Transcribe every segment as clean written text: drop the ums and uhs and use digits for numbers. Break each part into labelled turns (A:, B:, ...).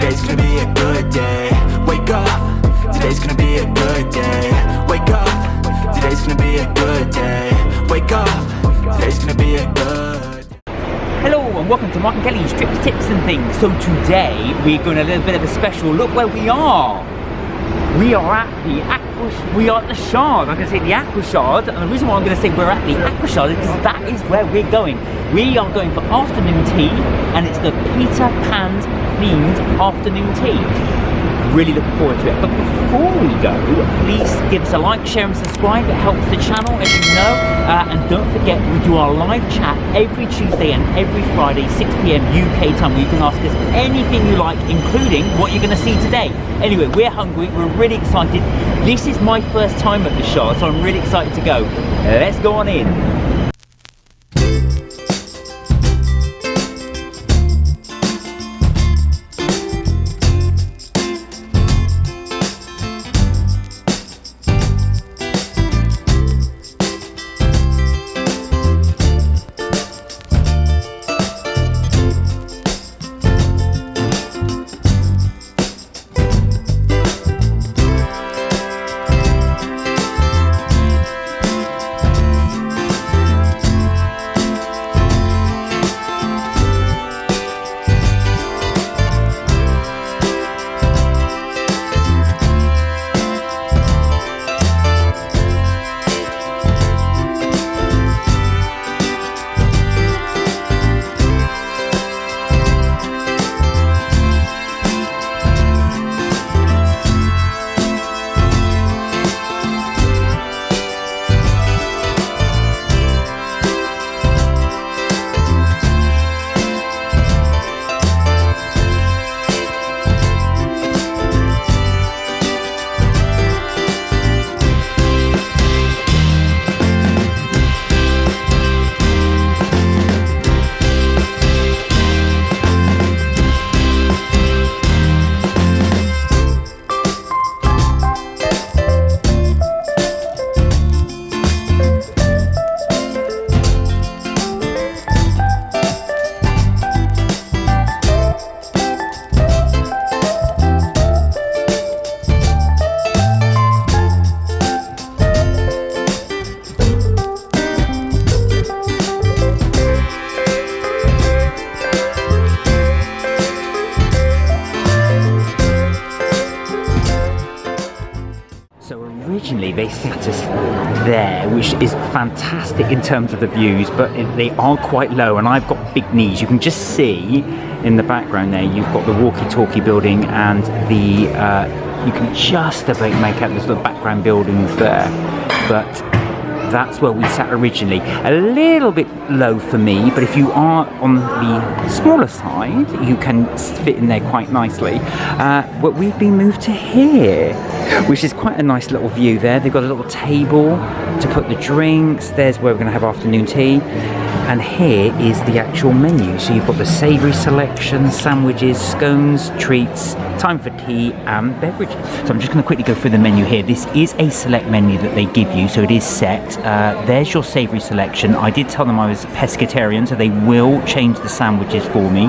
A: today's gonna be a good day. Wake up, today's gonna be a good day. Wake up, today's gonna be a good day. Wake up, today's gonna be a good.
B: Hello and welcome to Mark and Kelly's Trip Tips and Things. So today we're going a little bit of a special look where we are. We are at the Shard. I'm going to say the Aqua Shard, and the reason why I'm going to say we're at the Aqua Shard is because that is where we're going. We are going for afternoon tea, and it's the Peter Pan themed afternoon tea. Really looking forward to it. But before we go, please give us a like, share and subscribe. It helps the channel, as you know. And don't forget, we do our live chat every Tuesday and every Friday, 6 PM UK time, where you can ask us anything you like, including what you're going to see today. Anyway, we're hungry, we're really excited. This is my first time at the Shard, so I'm really excited to go. Let's go on in. Originally they sat us there, which is fantastic in terms of the views, but they are quite low and I've got big knees. You can just see in the background there, you've got the walkie-talkie building and the you can just about make out the sort of background buildings there, but that's where we sat originally. A little bit low for me, but if you are on the smaller side, you can fit in there quite nicely. But we've been moved to here, which is quite a nice little view there. They've got a little table to put the drinks. There's where we're going to have afternoon tea. And here is the actual menu. So you've got the savoury selection, sandwiches, scones, treats, time for tea and beverages. So I'm just going to quickly go through the menu here. This is a select menu that they give you, so it is set. There's your savoury selection. I did tell them I was pescatarian, so they will change the sandwiches for me.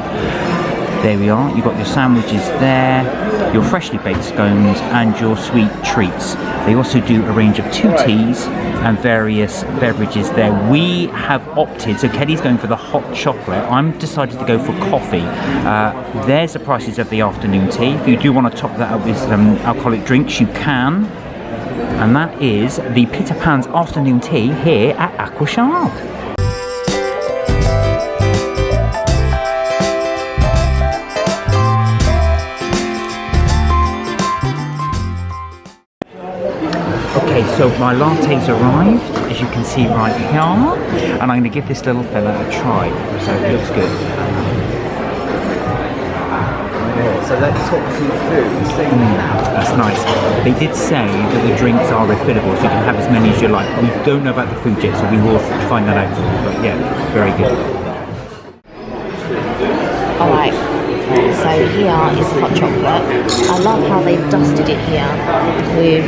B: There we are, you've got your sandwiches there, your freshly baked scones and your sweet treats. They also do a range of 2 teas and various beverages there. We have opted, so Kelly's going for the hot chocolate. I'm decided to go for coffee. There's the prices of the afternoon tea. If you do want to top that up with some alcoholic drinks, you can. And that is the Peter Pan's afternoon tea here at Aqua Shard. Okay, so my latte's arrived, as you can see right here, and I'm going to give this little fella a try, so it looks good.
C: Yeah, so that talks you through seeing
B: That's nice. They did say that the drinks are refillable, so you can have as many as you like. We don't know about the food yet, so we will find that out for you, but yeah, very good.
D: Alright, so here is the hot chocolate. I love how they've dusted it here with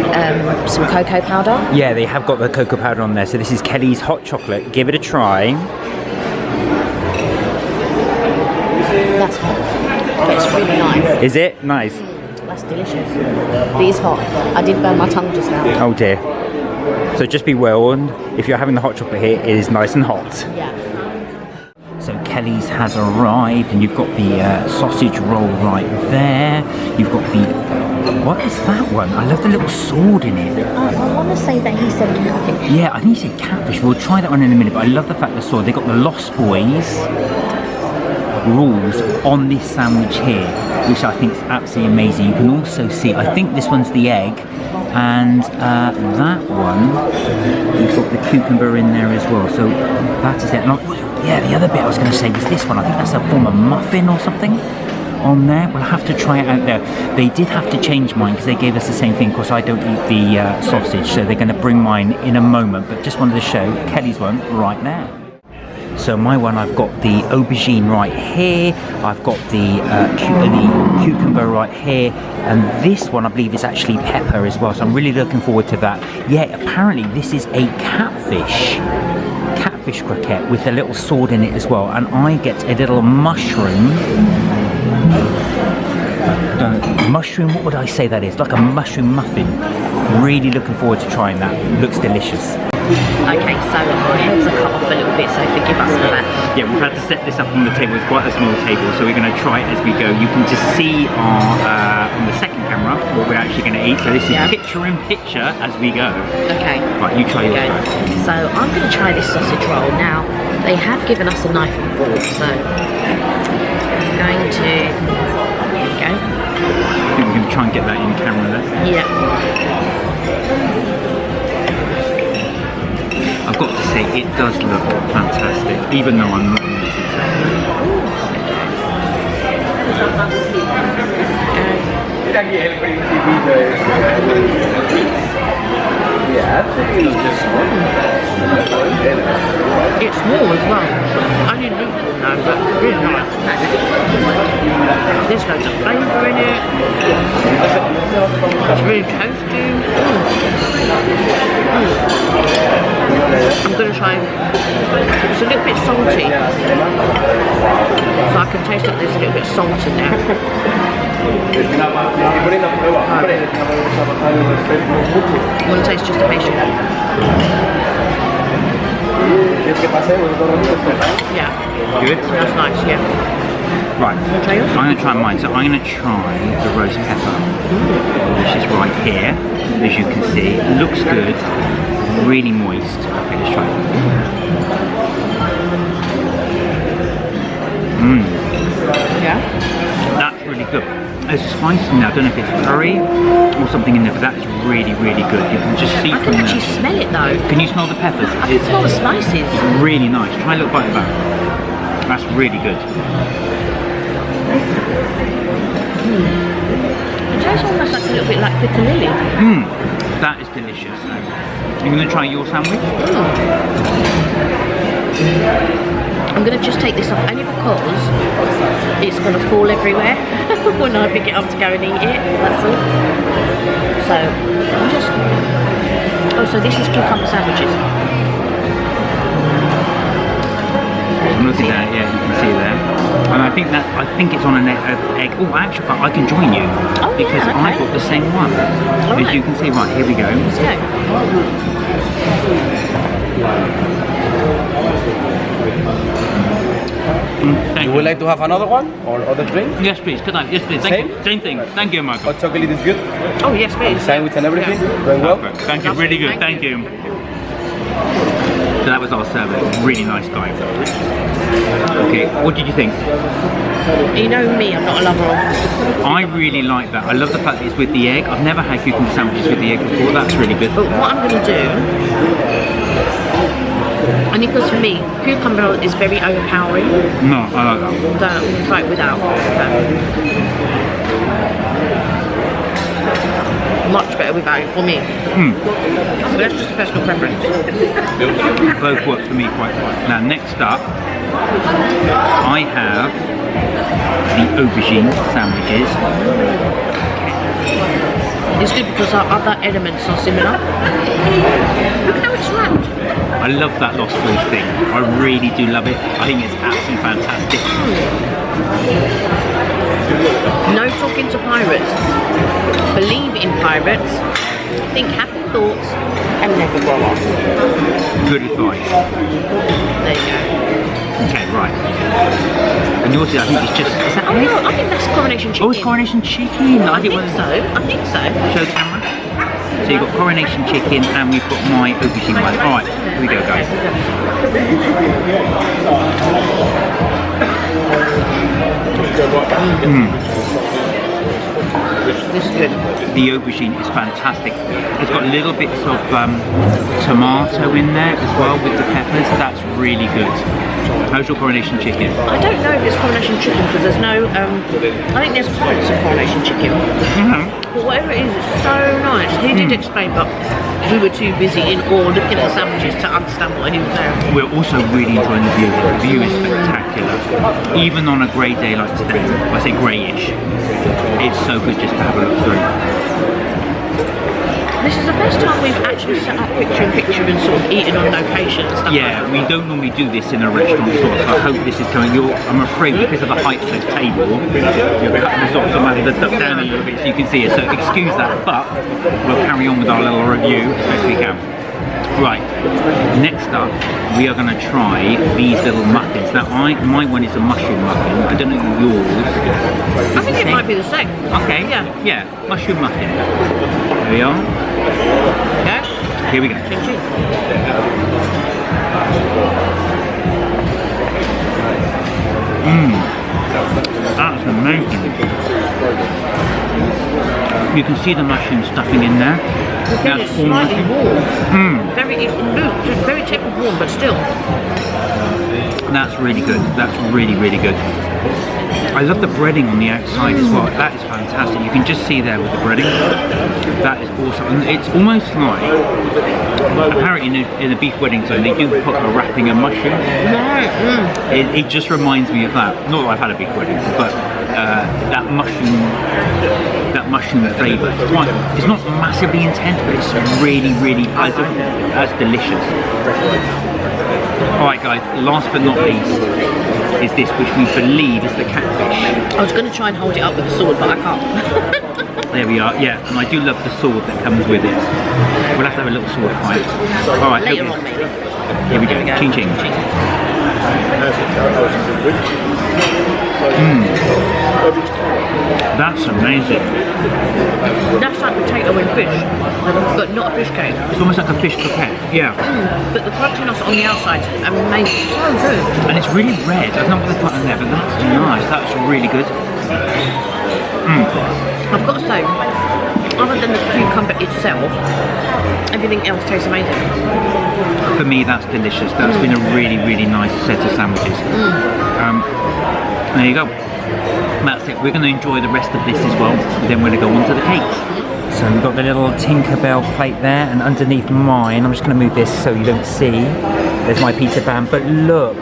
D: some cocoa powder.
B: Yeah, they have got the cocoa powder on there. So this is Kelly's hot chocolate. Give it a try.
D: That's hot. but it's really nice.
B: Is it? Nice.
D: That's delicious. It is hot. I did burn my tongue just now.
B: Oh dear. So just be warned, if you're having the hot chocolate here, it is nice and hot.
D: Yeah.
B: So Kelly's has arrived, and you've got the sausage roll right there. You've got the... What is that one? I love the little sword in it.
D: I want to say that he said catfish.
B: Yeah, I think he said catfish. We'll try that one in a minute, but I love the fact the sword. They've got the Lost Boys rules on this sandwich here, which I think is absolutely amazing. You can also see, I think this one's the egg, and that one, you've got the cucumber in there as well. So that is it. And yeah, the other bit I was going to say was this one. I think that's a form of muffin or something on there. We'll have to try it out there. They did have to change mine because they gave us the same thing. Of course, I don't eat the sausage, so they're going to bring mine in a moment. But just wanted to show Kelly's one right now. So my one, I've got the aubergine right here, I've got the cucumber right here, and this one I believe is actually pepper as well, so I'm really looking forward to that. Yeah, apparently this is a catfish croquette with a little sword in it as well, and I get a little mushroom, what would I say that is? Like a mushroom muffin. Really looking forward to trying that. Looks delicious.
D: Okay, so our heads are cut off a little bit, so forgive us for that.
B: Yeah, we've had to set this up on the table. It's quite a small table, so we're going to try it as we go. You can just see our, on the second camera what we're actually going to eat. So this is picture in picture as we go.
D: Okay.
B: Right, you try yours first.
D: So I'm going to try this sausage roll. Now, they have given us a knife and fork, so I'm going to... Here we go.
B: I think we're going to try and get that in camera there.
D: Yeah.
B: I've got to say, it does look fantastic, even though I'm not eating it.
D: It's small as well. I didn't look for that, but really nice. There's loads of flavour in it. It's really toasty. I'm going to try, it's a little bit salty, so I can taste that there's a little bit of salt in there. One taste just a patient. Yeah.
B: Good?
D: That's nice, yeah.
B: Right,
D: Try yours?
B: I'm going to try mine. So I'm going to try the roast pepper, which is right here, as you can see. It looks good, really moist. Okay, let's try it.
D: Yeah.
B: That's really good. There's a spice in there. I don't know if it's curry or something in there, but that's really, really good. You can just see
D: I
B: from
D: can
B: there.
D: actually smell it though.
B: Can you smell the peppers?
D: I can smell the spices.
B: It's really nice. Try a little bite of that. That's really good.
D: It tastes almost like a little bit like piccolilli.
B: That is delicious. You're going to try your sandwich?
D: I'm going to just take this off only because it's going to fall everywhere when I pick it up to go and eat it, that's all. So, I'm just... Oh, so this is cucumber sandwiches.
B: I'm looking at it, yeah, you can see there. And I think it's on an egg. Oh, actually, I can join you.
D: Oh,
B: because
D: yeah, okay.
B: I've got the same one.
D: Right.
B: As you can see, right, here we go.
D: Let's go.
C: You would like to have another one or other drink?
B: Yes, please. Could I? Yes, please. Thank you. Same thing. Thank you, Michael.
C: Hot chocolate is good.
D: Oh, yes, please.
C: Sandwich and everything.
D: Yeah.
C: Going well.
B: Perfect. Thank you. Really good. Thank you. So that was our server. Really nice guy. Okay, what did you think?
D: You know me, I'm not a lover of...
B: I really like that. I love the fact that it's with the egg. I've never had cucumber sandwiches with the egg before. That's really good.
D: But what I'm going to do... And because for me, cucumber is very overpowering.
B: No, I like that.
D: So we'll try it without. Much better without it for me. But that's just a personal preference.
B: Both work for me quite well. Now, next up, I have the aubergine sandwiches.
D: It's good because our other elements are similar. Look how it's wrapped.
B: I love that Lost Boys thing. I really do love it. I think it's absolutely fantastic.
D: No talking to pirates. Believe in pirates. Think happy thoughts and never grow up.
B: Good advice.
D: There you go.
B: Okay, right. And yours, I think it's just. Is that
D: Oh
B: it?
D: no, I think that's coronation chicken.
B: Oh, it's coronation chicken.
D: I think so. I think so.
B: Show the camera. So you've got coronation chicken and we've got my aubergine one. Alright, here we go guys.
D: This is good.
B: The aubergine is fantastic. It's got little bits of tomato in there as well with the peppers. That's really good. How's your coronation chicken?
D: I don't know if it's coronation chicken because there's no, I think there's parts of coronation chicken. But whatever it is, it's so nice. He did explain, but we were too busy in awe looking at the sandwiches to understand what he was saying.
B: We're also really enjoying the view. The view is spectacular. Even on a grey day like today, I say greyish, it's so good just to have a look through.
D: This is the first time we've actually set up picture-in-picture and sort of eaten on location and stuff
B: Yeah,
D: like
B: we don't normally do this in a restaurant sort, so I hope this is coming. I'm afraid because of the height of the table, you're cutting the sort of the duck down a little bit so you can see it, so excuse that, but we'll carry on with our little review as best we can. Right, next up, we are going to try these little muffins. Now, my one is a mushroom muffin. I don't know yours.
D: I think it might be the same.
B: Okay, yeah, mushroom muffin. There we are.
D: Okay.
B: Here we go.
D: Ching ching.
B: That's amazing. You can see the mushroom stuffing in there.
D: Because it's slightly warm. Just very tip of warm, but still.
B: That's really good. That's really, really good. I love the breading on the outside as well. That is fantastic. You can just see there with the breading. That is awesome. And it's almost like, apparently in a beef wedding zone, they do put a wrapping of mushroom. It just reminds me of that. Not that I've had a beef wedding, but that mushroom flavour. It's not massively intense, but it's really, really pleasant. That's delicious. Alright guys, last but not least is this, which we believe is the catfish.
D: I was going to try and hold it up with a sword, but I can't.
B: There we are, yeah, and I do love the sword that comes with it. We'll have to have a little sword fight. Alright,
D: Later on, maybe.
B: Here we go. Ching ching. That's amazing.
D: That's like potato and fish, but not a fish cake.
B: It's almost like a fish croquette, yeah.
D: But the crunchiness on the outside is amazing, so good.
B: And it's really red. I don't know what they put in there, but that's nice. That's really good.
D: I've got to say, other than the cucumber itself, everything else tastes amazing.
B: For me, that's delicious. That's been a really, really nice set of sandwiches. There you go. That's it. We're going to enjoy the rest of this as well. Then we're going to go on to the cakes. So we've got the little Tinkerbell plate there, and underneath mine, I'm just going to move this so you don't see. There's my pizza band. But look,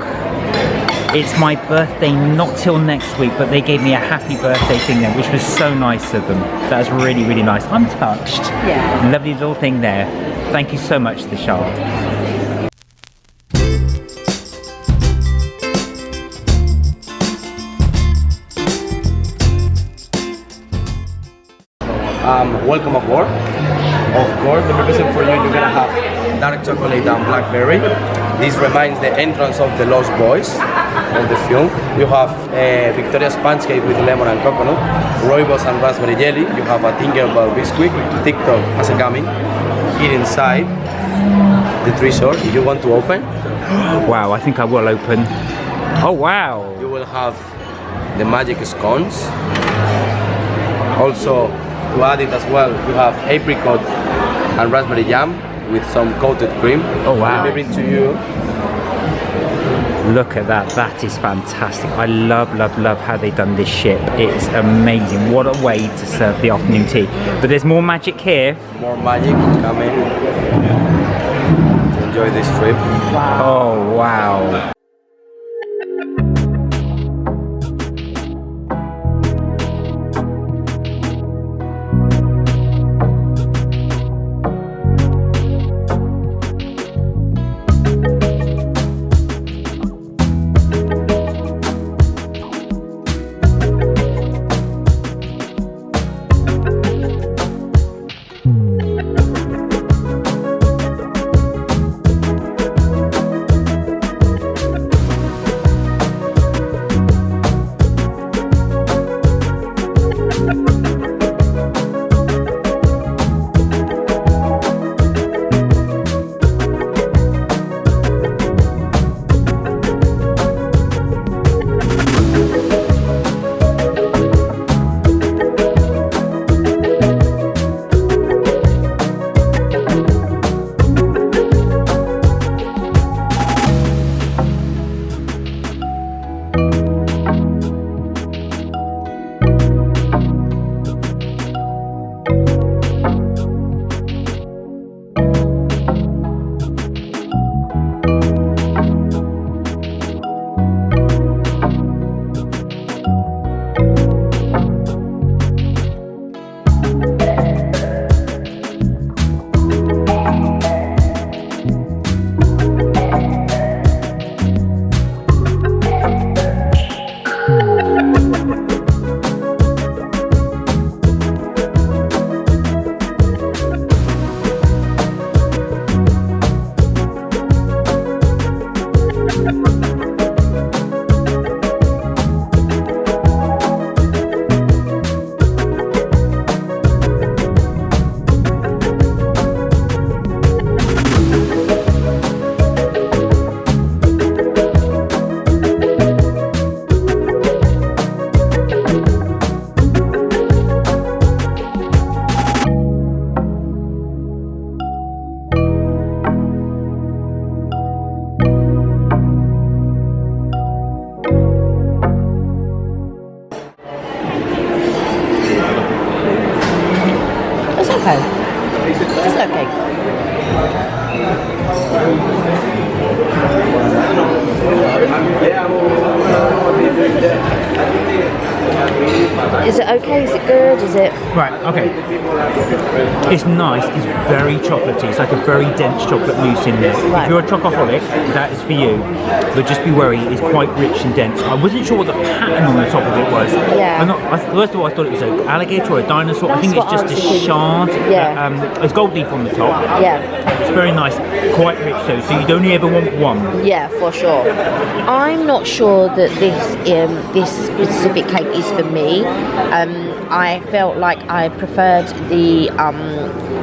B: it's my birthday not till next week, but they gave me a happy birthday thing there, which was so nice of them. That was really, really nice. I'm touched.
D: Yeah.
B: Lovely little thing there. Thank you so much, the Shard.
C: Welcome aboard. Of course, the present for you, you're gonna have dark chocolate and blackberry. This reminds the entrance of the Lost Boys of the film. You have Victoria's sponge cake with lemon and coconut, rooibos and raspberry jelly. You have a Tinkerbell biscuit, TikTok as a gummy. Here inside, the treasure. If you want to open,
B: Wow, I think I will open. Oh wow!
C: you will have the magic scones. Also, to add it as well, you have apricot and raspberry jam with some coated cream.
B: Oh wow!
C: Let me bring to you.
B: Look at that, that is fantastic. I love, love, love how they've done this ship. It's amazing. What a way to serve the afternoon tea. But there's more magic here.
C: More magic coming. Enjoy this trip.
B: Oh wow.
D: okay. Just okay. Is it okay? Is it good? Is it...
B: Right, okay. It's nice, it's very chocolatey. It's like a very dense chocolate mousse in there.
D: Right.
B: If you're a chocoholic, that is for you. But just be wary, it's quite rich and dense. I wasn't sure what the pattern on the top of it was.
D: Yeah.
B: First of all, I thought it was an alligator or a dinosaur. I think it's just a shard.
D: Yeah.
B: It's gold leaf on the top.
D: Yeah.
B: It's very nice, quite rich though, so you'd only ever want one.
D: Yeah, for sure. I'm not sure that this specific cake is for me. I felt like I preferred the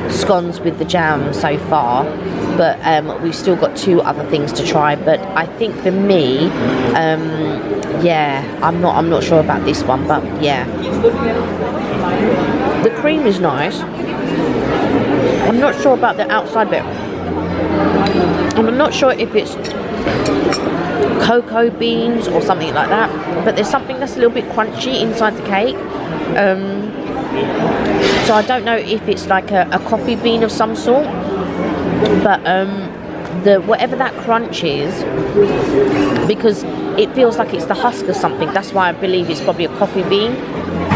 D: scones with the jam so far, but we've still got 2 other things to try. But I think for me, yeah, I'm not sure about this one, but yeah, the cream is nice. I'm not sure about the outside bit. I'm not sure if it's cocoa beans or something like that, but there's something that's a little bit crunchy inside the cake. So I don't know if it's like a coffee bean of some sort, but whatever that crunch is, because it feels like it's the husk of something, that's why I believe it's probably a coffee bean.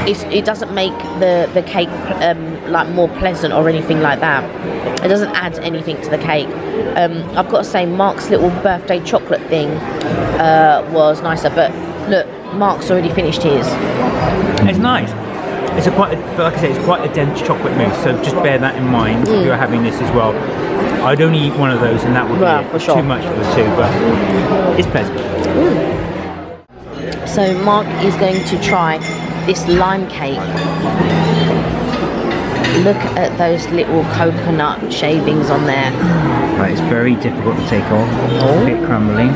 D: It doesn't make the cake like more pleasant or anything like that. It doesn't add anything to the cake. I've got to say, Mark's little birthday chocolate thing was nicer, but look, Mark's already finished his.
B: It's nice. It's like I say, it's quite a dense chocolate mousse, so just bear that in mind if you're having this as well. I'd only eat one of those, and that would be
D: for sure.
B: too much for the 2, but it's pleasant.
D: So Mark is going to try this lime cake. Look at those little coconut shavings on there.
B: Right, it's very difficult to take off. It's a bit crumbly.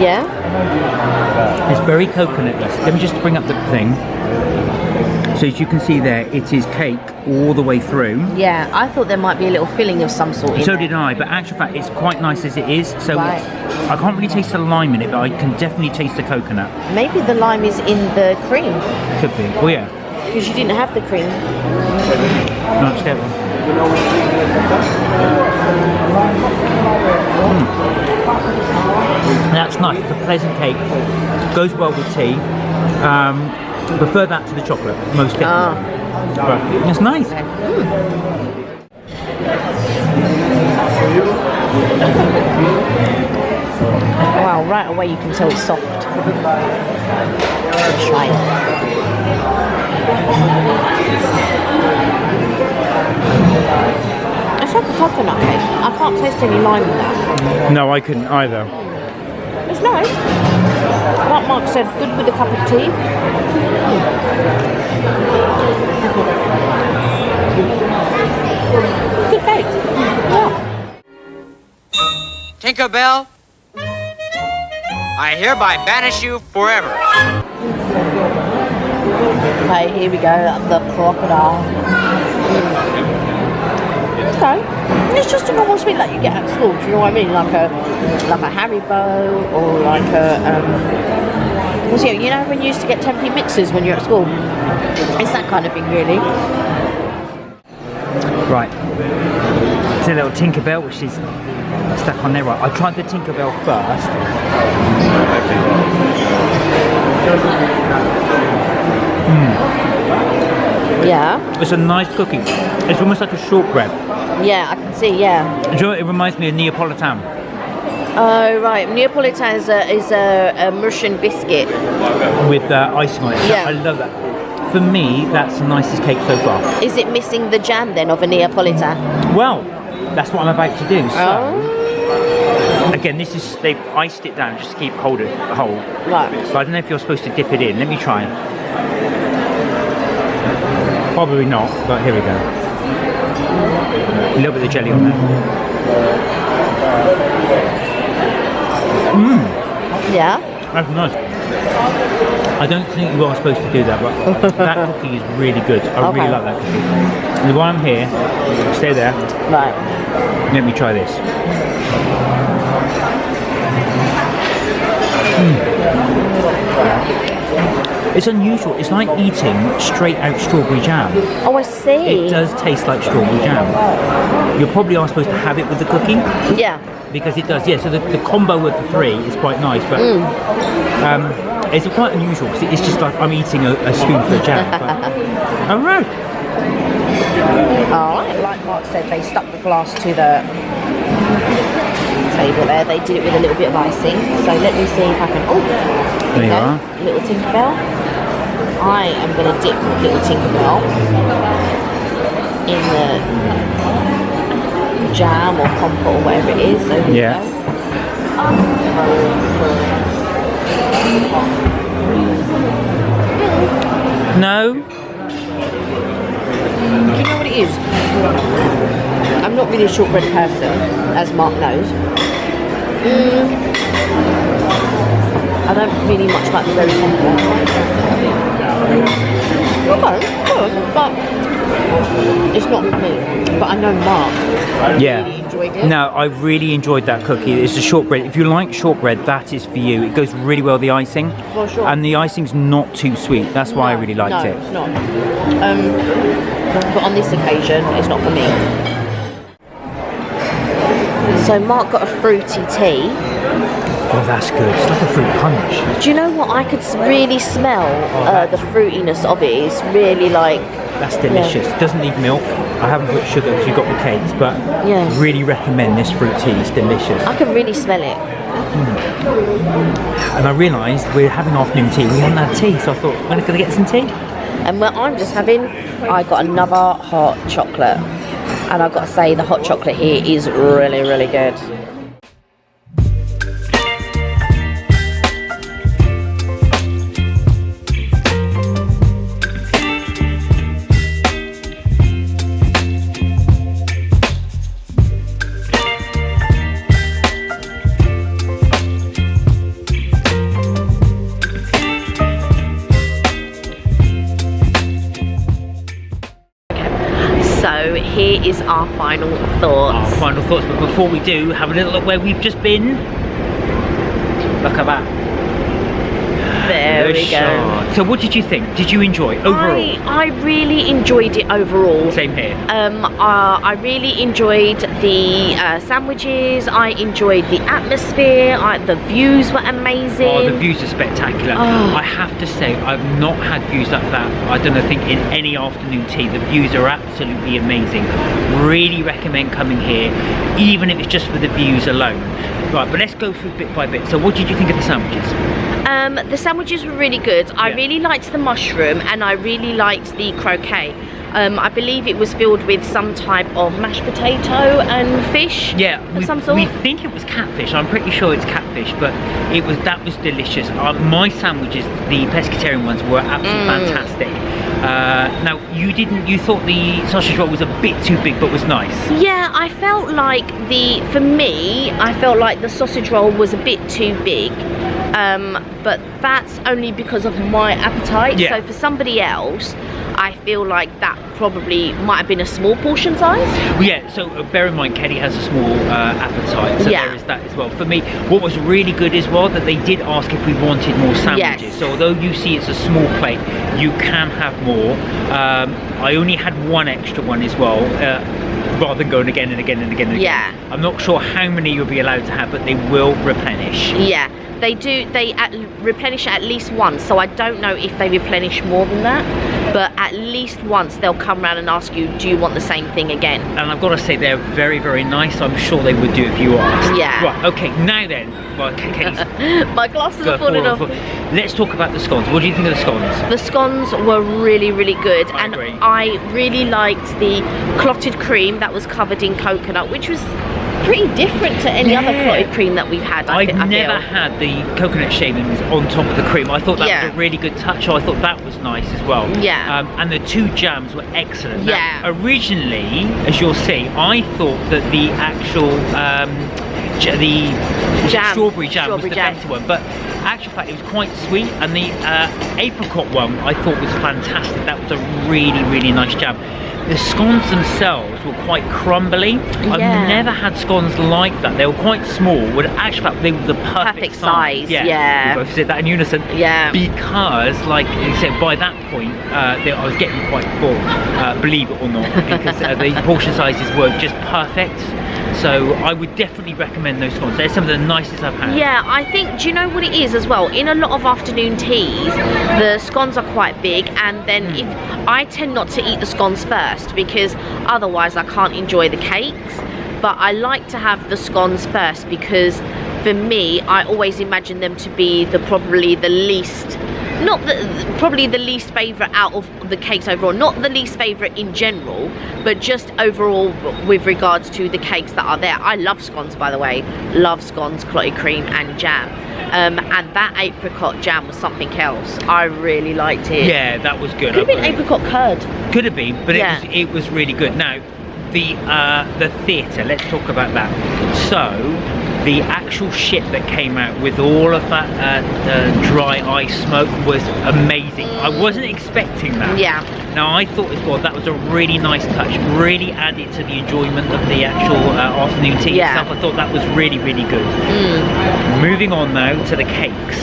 D: Yeah?
B: It's very coconutness. Let me just bring up the thing. So as you can see there, it is cake all the way through.
D: Yeah, I thought there might be a little filling of some sort in
B: So
D: there.
B: did I, but actual fact, it's quite nice as it is. So
D: Right.
B: I can't really taste the lime in it, but I can definitely taste the coconut.
D: Maybe the lime is in the cream,
B: Could be. Oh yeah.
D: because you didn't have the cream.
B: No, just that one. That's nice. It's a pleasant cake. Goes well with tea. Prefer that to the chocolate, most definitely. But it's nice.
D: Wow, right away you can tell it's soft. Let's try it. It's like a coconut cake. I can't taste any lime in that.
B: No, I couldn't either.
D: It's nice. Like Mark said, good with a cup of tea. Good cake. Yeah.
E: Tinkerbell, I hereby banish you forever.
D: Okay, here we go, the crocodile. Okay. It's just a normal sweet like you get at school, do you know what I mean? Like a Haribo or like a you know when you used to get 10p mixes when you're at school? It's that kind of thing really.
B: Right. It's a little Tinkerbell, which is stuck on there. Right. I tried the Tinkerbell first.
D: Yeah.
B: It's a nice cookie. It's almost like a shortbread.
D: Yeah, I can see, yeah.
B: Do you know what? It reminds me of Neapolitan.
D: Oh right, Neapolitan is a Russian biscuit.
B: With icing on it.
D: Yeah.
B: I love that. For me, that's the nicest cake so far.
D: Is it missing the jam then of a Neapolitan?
B: Well, that's what I'm about to do. So,
D: Oh.
B: again, they've iced it down just to keep hold.
D: Right.
B: But I don't know if you're supposed to dip it in. Let me try it. Probably not, but here we go. A little bit of jelly on there.
D: Yeah.
B: That's nice. I don't think you are supposed to do that, but that cookie is really good. I
D: Okay.
B: really like that cookie. And while I'm here, stay there.
D: Right.
B: Let me try this. It's unusual. It's like eating straight out strawberry jam.
D: Oh, I see.
B: It does taste like strawberry jam. You probably are supposed to have it with the cookie.
D: Yeah.
B: Because it does, yeah. So the combo of the three is quite nice, but it's quite unusual because it's just like I'm eating a spoonful of jam. But, all right.
D: Alright, like Mark said, they stuck the glass to the table there. They did it with a little bit of icing. So let me see if I can. Oh,
B: There you are.
D: Little Tinkerbell. I am going to dip little Tinkerbell in the jam or compote or whatever it is. So here
B: Yeah.
D: we go.
B: No.
D: Do you know what it is? I'm not really a shortbread person, as Mark knows. I don't really much like the very compote. Okay, good, but it's not for me. But I know Mark
B: Yeah.
D: really enjoyed it.
B: No, I really enjoyed that cookie. It's a shortbread. If you like shortbread, that is for you. It goes really well with the icing.
D: For sure.
B: And the icing's not too sweet. That's why I really liked
D: no,
B: it.
D: It's not. But on this occasion, it's not for me. So Mark got a fruity tea.
B: Oh, that's good. It's like a fruit punch.
D: Do you know what? I could really smell the fruitiness of it. It's really like...
B: That's delicious. It doesn't need milk. I haven't put sugar because you've got the cakes, but
D: Yeah.
B: really recommend this fruit tea. It's delicious.
D: I can really smell it.
B: And I realised we're having afternoon tea. We haven't had tea, so I thought, we're going to get some tea.
D: And what I'm just having, I got another hot chocolate. And I've got to say, the hot chocolate here is really, really good. So here is our final thoughts.
B: Our final thoughts, but before we do, have a little look where we've just been. Look at that.
D: There
B: The
D: we go.
B: Shard. So what did you think? Did you enjoy overall?
D: I really enjoyed it overall.
B: Same here.
D: I really enjoyed the sandwiches. I enjoyed the atmosphere. The views were amazing.
B: Oh, the views are spectacular.
D: Oh.
B: I have to say, I've not had views like that. I don't know, think in any afternoon tea. The views are absolutely amazing. Really recommend coming here, even if it's just for the views alone. Right, but let's go through bit by bit. So what did you think of the sandwiches?
D: The sandwiches were really good. I
B: Yeah.
D: really liked the mushroom and I really liked the croquet. I believe it was filled with some type of mashed potato and fish of some sort.
B: we think it was catfish. I'm pretty sure it's catfish, but that was delicious. My sandwiches, the pescatarian ones, were absolutely fantastic. Now you thought the sausage roll was a bit too big, but was nice.
D: Yeah, I felt like for me, I felt like the sausage roll was a bit too big. But that's only because of my appetite.
B: Yeah.
D: So for somebody else, I feel like that probably might have been a small portion size.
B: Well, yeah, so bear in mind Kelly has a small appetite, so
D: Yeah.
B: there is that as well. For me, what was really good as well, that they did ask if we wanted more sandwiches.
D: Yes.
B: So although you see it's a small plate, you can have more. I only had one extra one as well, rather than going again and again and again and again.
D: Yeah.
B: I'm not sure how many you'll be allowed to have, but they will replenish.
D: Yeah, they do. They replenish at least once. So I don't know if they replenish more than that, but at least once they'll come around and ask you, do you want the same thing again?
B: And I've got to say they're very, very nice. I'm sure they would do if you asked.
D: Yeah.
B: Right, okay, now then. Well, Kelly's
D: My glasses are falling off.
B: Let's talk about the scones. What do you think of the scones?
D: The scones were really, really good.
B: I
D: And
B: agree.
D: I really liked the clotted cream that was covered in coconut, which was pretty different to any other
B: Yeah.
D: clotted cream that we've had. I
B: I've
D: feel.
B: never had the coconut shavings on top of the cream. I thought that
D: Yeah.
B: was a really good touch. I thought that was nice as well.
D: Yeah.
B: And the two jams were excellent. Now,
D: Yeah.
B: originally, as you'll see, I thought that the actual the
D: Jam.
B: strawberry jam was
D: Strawberry
B: the
D: jam.
B: better one, but actual fact it was quite sweet, and the apricot one I thought was fantastic. That was a really, really nice jam. the scones themselves were quite crumbly. I've never had scones like that. They were quite small. Would actually they were the perfect size.
D: Yeah.
B: We both said that in unison.
D: Yeah.
B: Because, like you said, by that point, I was getting quite full. Believe it or not, because the portion sizes were just perfect. So I would definitely recommend those scones. They're some of the nicest I've had.
D: Yeah, I think, do you know what it is as well? In a lot of afternoon teas, the scones are quite big, and then if I tend not to eat the scones first because otherwise I can't enjoy the cakes. But I like to have the scones first because for me, I always imagine them to be probably the least favourite out of the cakes overall. Not the least favourite in general, but just overall with regards to the cakes that are there. I love scones, by the way. Love scones, clotted cream and jam. And that apricot jam was something else. I really liked it.
B: Yeah, that was good.
D: Could have been apricot curd.
B: Could have been, but it was really good. Now, the theatre, let's talk about that. So the actual ship that came out with all of that dry ice smoke was amazing. I wasn't expecting that.
D: Yeah.
B: Now I thought as well that was a really nice touch, really added to the enjoyment of the actual afternoon tea itself. I thought that was really, really good. Moving on now to the cakes.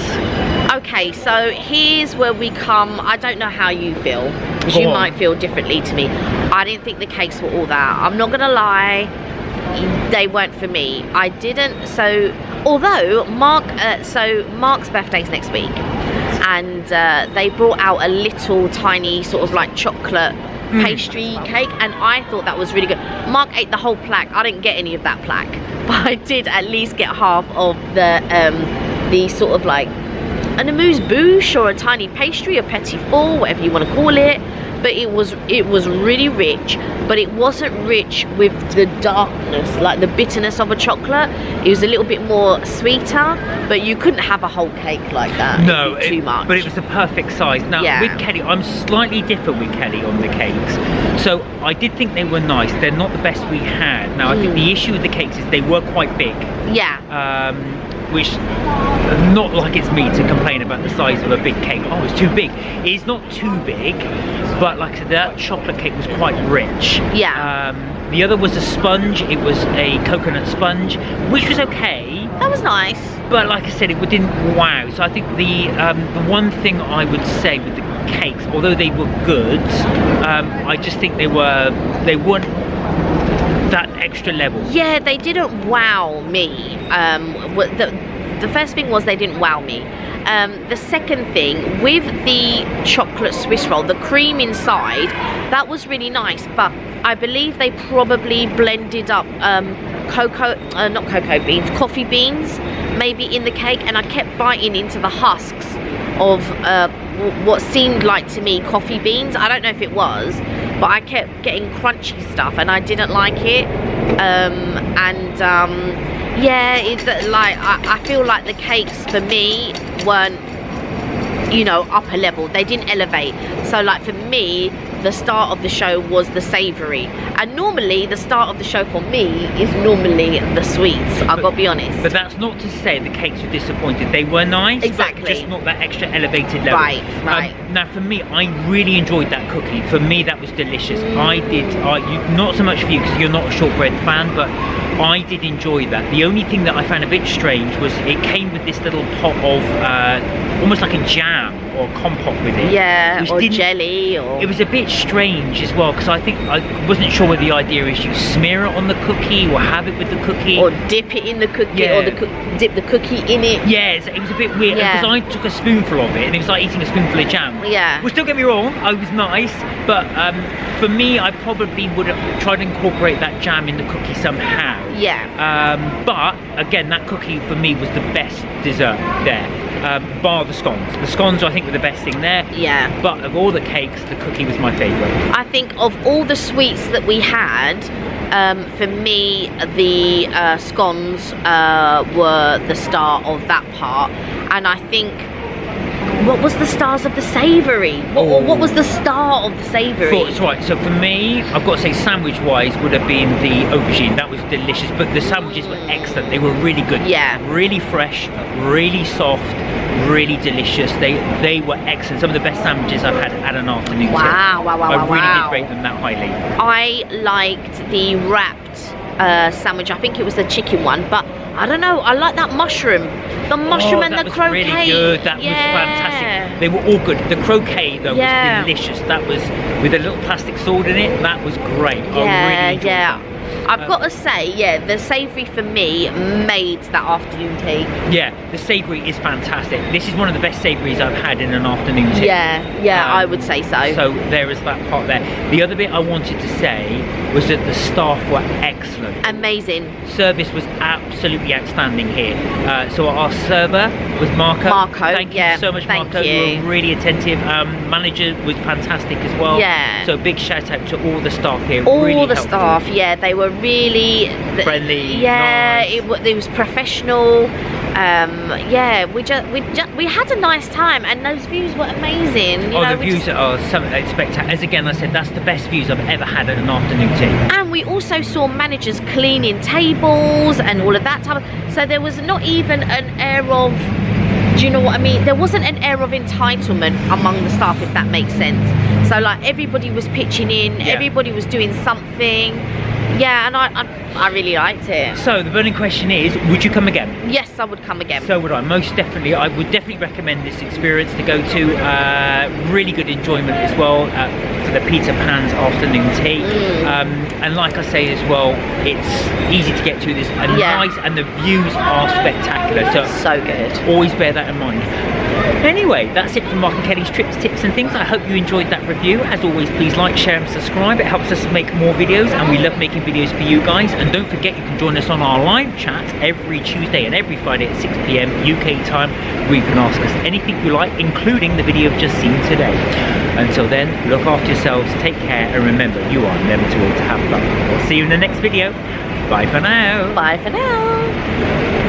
D: Okay, so here's where we come. I don't know how you feel, because you might feel differently to me. I didn't think the cakes were all that. I'm not gonna lie, they weren't for me. I didn't. So although Mark's birthday's next week, and they brought out a little tiny sort of like chocolate pastry cake, and I thought that was really good. Mark ate the whole plaque. I didn't get any of that plaque, but I did at least get half of the sort of like an amuse-bouche or a tiny pastry, a petit four, whatever you want to call it. But it was really rich, but it wasn't rich with the darkness, like the bitterness of a chocolate. It was a little bit more sweeter, but you couldn't have a whole cake like that.
B: No,
D: too much.
B: But it was the perfect size. Now with Kelly, I'm slightly different with Kelly on the cakes. So I did think they were nice. They're not the best we had. Now I think the issue with the cakes is they were quite big.
D: Yeah.
B: Which, not like it's me to complain about the size of a big cake. Oh, it's too big. It's not too big, but like I said, that chocolate cake was quite rich.
D: Yeah.
B: The other was a sponge. It was a coconut sponge, which was okay.
D: That was nice.
B: But like I said, it didn't wow. So I think the one thing I would say with the cakes, although they were good, I just think they weren't that extra level. Yeah,
D: they didn't wow me. The first thing was they didn't wow me. The second thing, with the chocolate Swiss roll, the cream inside, that was really nice, but I believe they probably blended up coffee beans maybe in the cake, and I kept biting into the husks of what seemed like to me coffee beans. I don't know if it was, but I kept getting crunchy stuff and I didn't like it. Yeah, I feel like the cakes for me weren't, you know, upper level. They didn't elevate. So like for me, the start of the show was the savoury, and normally the start of the show for me is normally the sweets. I've got to be honest.
B: But that's not to say the cakes were disappointed. They were nice,
D: exactly,
B: but just not that extra elevated level.
D: Right.
B: Now for me, I really enjoyed that cookie. For me, that was delicious. I did. Not so much for you because you're not a shortbread fan, but I did enjoy that. The only thing that I found a bit strange was it came with this little pot of almost like a jam or compote with it.
D: Yeah, or jelly. Or
B: it was a bit strange as well, because I think I wasn't sure whether the idea is you smear it on the cookie or have it with the cookie,
D: or dip it in the cookie, or dip the cookie in it.
B: Yes, it was a bit weird because I took a spoonful of it and it was like eating a spoonful of jam.
D: Yeah.
B: Which, don't get me wrong, I was nice, but for me, I probably would have tried to incorporate that jam in the cookie somehow.
D: Yeah.
B: But again, that cookie for me was the best dessert there. Bar the scones. The scones, I think, were the best thing there.
D: Yeah.
B: But of all the cakes, the cookie was my favourite.
D: I think of all the sweets that we had, for me, the scones were the star of that part. And I think what was the stars of the savoury? What was the star of the savoury?
B: That's right. So for me, I've got to say, sandwich-wise, would have been the aubergine. That was delicious, but the sandwiches were excellent. They were really good.
D: Yeah.
B: Really fresh, really soft, really delicious. They were excellent. Some of the best sandwiches I've had at an afternoon tea.
D: Wow,
B: I really did rate them that highly.
D: I liked the wrapped sandwich. I think it was the chicken one, but I don't know. I like that mushroom. The mushroom and the croquet.
B: Really good. That was fantastic. They were all good. The croquet though was delicious. That was with a little plastic sword in it. That was great. I really enjoyed that.
D: I've got to say, the savoury for me made that afternoon tea.
B: Yeah, the savoury is fantastic. This is one of the best savouries I've had in an afternoon tea.
D: I would say so.
B: So there is that part there. The other bit I wanted to say was that the staff were excellent.
D: Amazing.
B: Service was absolutely outstanding here. So our server was Marco. Thank you so much, Marco. You were really attentive. Manager was fantastic as well.
D: Yeah.
B: So big shout out to all the staff here.
D: All
B: really
D: the
B: helpful.
D: staff, they were really
B: friendly.
D: Nice. It was professional. We had a nice time, and those views were amazing.
B: The views are spectacular. As again I said, that's the best views I've ever had at an afternoon tea.
D: And we also saw managers cleaning tables and all of that type of. So there was not even an air of. Do you know what I mean? There wasn't an air of entitlement among the staff, if that makes sense. So like everybody was pitching in, everybody was doing something. Yeah, and I really liked it.
B: So the burning question is, would you come again?
D: Yes, I would come again.
B: So would I, most definitely. I would definitely recommend this experience to go to. Really good enjoyment as well for the Peter Pan's afternoon tea. And like I say as well, it's easy to get to. This nice, and the views are spectacular.
D: So good.
B: Always bear that in mind. Anyway, that's it from Mark and Kelly's Trips, Tips and Things. I hope you enjoyed that review. As always, please like, share and subscribe. It helps us make more videos, and we love making videos for you guys. And don't forget, you can join us on our live chat every Tuesday and every Friday at 6 PM UK time, where you can ask us anything you like, including the video you've just seen today. Until then, look after yourselves, take care, and remember, you are never too old to have fun. We'll see you in the next video. Bye for now.
D: Bye for now.